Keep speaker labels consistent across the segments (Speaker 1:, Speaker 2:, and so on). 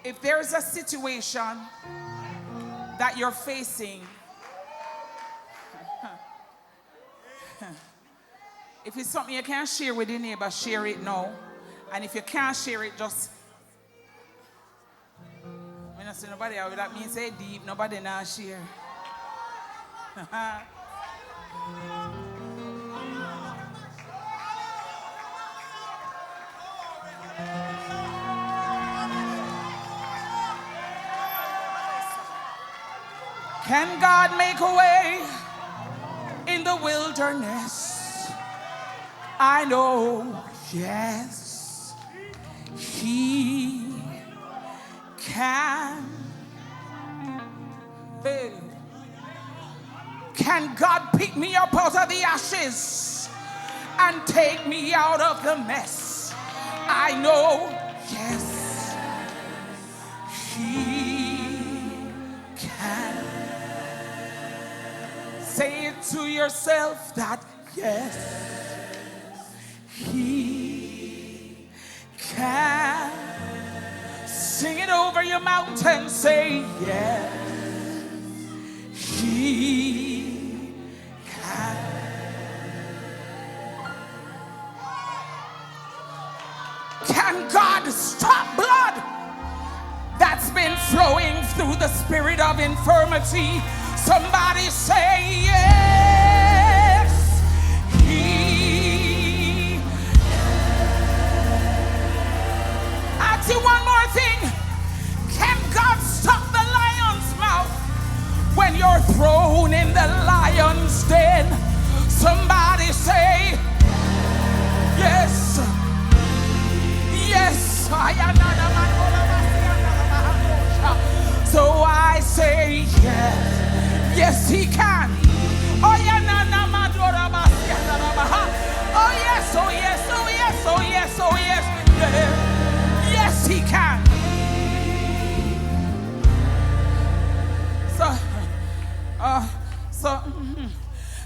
Speaker 1: If there's a situation that you're facing, if it's something you can't share with your neighbor, share it now. And if you can't share it, just... When I see nobody out, that means say deep, nobody now share. Can God make a way in the wilderness? I know, yes, He can. Hey. Can God pick me up out of the ashes and take me out of the mess? I know, yes, He can. Say it to yourself that yes, He can. Sing it over your mountain. Say yes, He can. Can God stop blood that's been flowing through the spirit of infirmity? Somebody say yes, He. Ask you one more thing. Can God stop the lion's mouth when you're thrown in the lion's den? Somebody say yes, yes. So I say yes. Yes, He can. Oh, yeah, oh, yes, oh, yes, oh, yes, oh, yes, oh, yes. Yes, He can.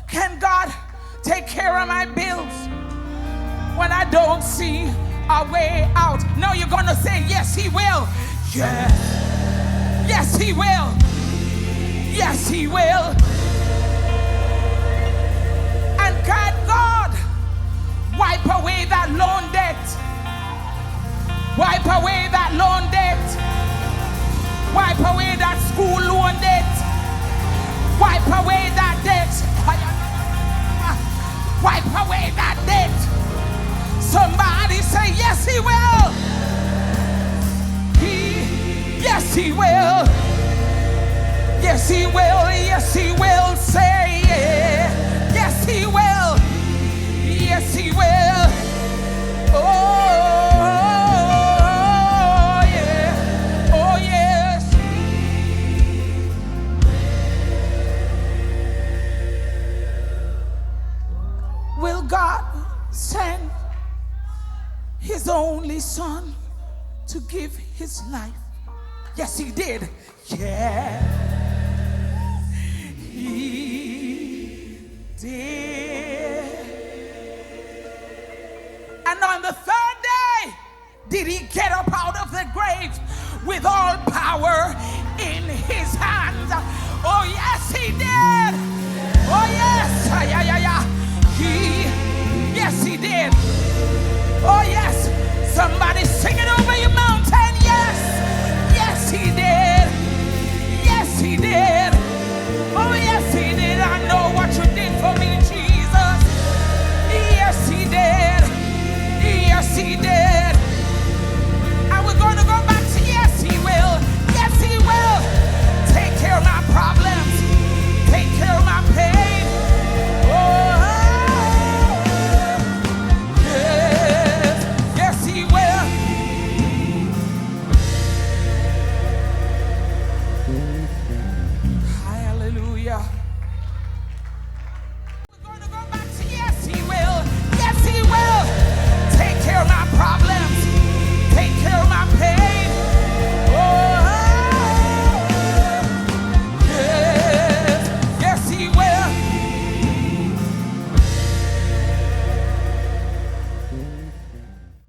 Speaker 1: Can God take care of my bills when I don't see a way out? No, you're going to say, yes, He will. Yes. Yes, He will. Yes, He will. And can God wipe away that loan debt? Wipe away that loan debt. Wipe away that school loan debt. Wipe away that debt. Wipe away that debt. Somebody say, yes, He will. Yes, He will. Yes, He will. Yes, He will. Say yeah. Yes, He will. Yes, He will. Oh, yeah. Oh, yes. Will God send His only Son to give His life? Yes, He did. Yeah, He did. And on the third day, did He get up out of the grave with all power in His hands? Oh, yes, He did. Oh, yes.